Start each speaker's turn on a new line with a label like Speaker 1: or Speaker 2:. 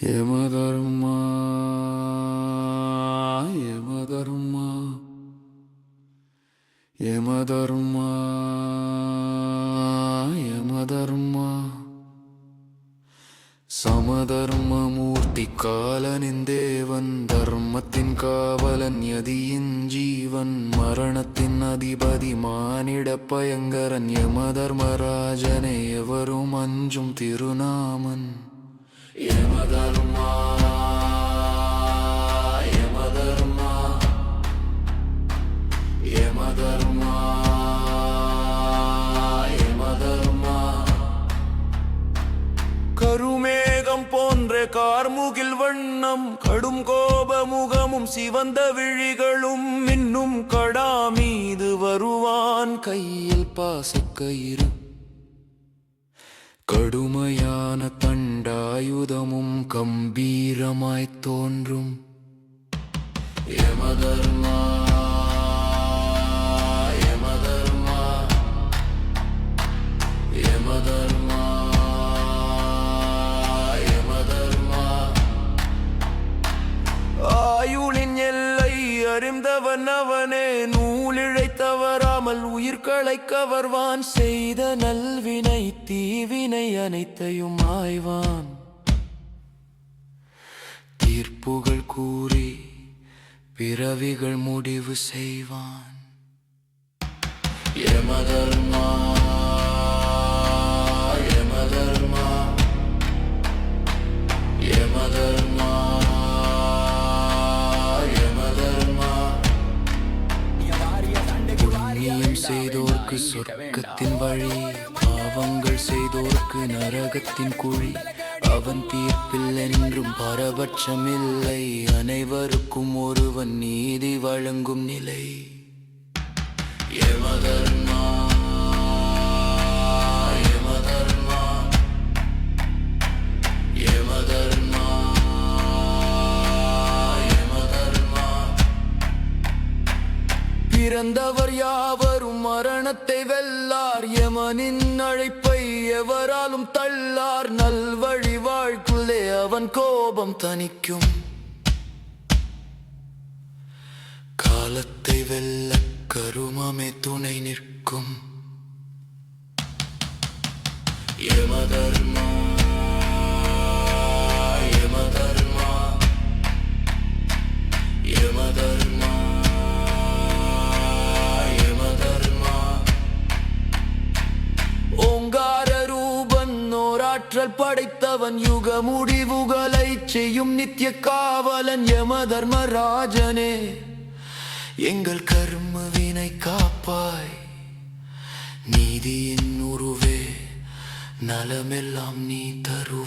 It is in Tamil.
Speaker 1: யமதர்மா யமதர்மா யமதர்மா யமதர்மா സമധർമ്മമൂർത്തി കാലനിൻ ദേവൻ ധർമ്മത്തിൻ കാവലൻ യതിയിൻ ജീവൻ മരണത്തിൻ അധിപതി മാനിട ഭയങ്കരൻ യമധർമ്മരാജനെ എവരും അഞ്ചും തിരുനാമൻ യമധർമാ യമധർമാ യമധർമാ യമധർമാ கருமேகம் போன்ற கார்முகில் வண்ணம் கடும் கோபமுகமும் சிவந்த விழிகளும் இன்னும் கடா மீது வருவான் கையில் பாசக்கயிறு கடுமையான தண்டாயுதமும் கம்பீரமாய் தோன்றும் யமதர்மா யமதர்மா யமதர்மா ஆயுளின் எல்லை அறிந்தவன் அவனே நூலிழைத்தவராமல் உயிர்களை கவர்வான் செய்த நல்வினை தீவினை அனைத்தையும் ஆய்வான் தீர்ப்புகள் கூறி பிறவிகள் முடிவு செய்வான் யமதர்மா யமதர்மா யமதர்மா செய்தோர்க்கு சொர்க்கத்தின் வழி பாவங்கள் செய்தோர்க்கு நரகத்தின் குழி அவன் தீர்ப்பில் என்றும் பாரபட்சமில்லை அனைவருக்கும் ஒருவன் நீதி வழங்கும் நிலை யமதர்மா யமதர்மா யமதர்மா பிறந்தவர் யாவரும் மரணத்தை வெல்லார் யமனின் அழைப்பை எவராலும் தள்ளார் நல்வழி வாழ்க்குள்ளே அவன் கோபம் தணிக்கும் காலத்தை வெல்ல கருமமே துணை நிற்கும் யமதர்மா யமதர்மா யமதர்மா ஓங்கார ரூபன் ஓராற்றல் படைத்தவன் யுக முடிவுகளை செய்யும் நித்திய காவலன் யமதர்மராஜனே எங்கள் கர்ம வினை காப்பாய் நீதியின் உருவே நலமெல்லாம் நீ தரு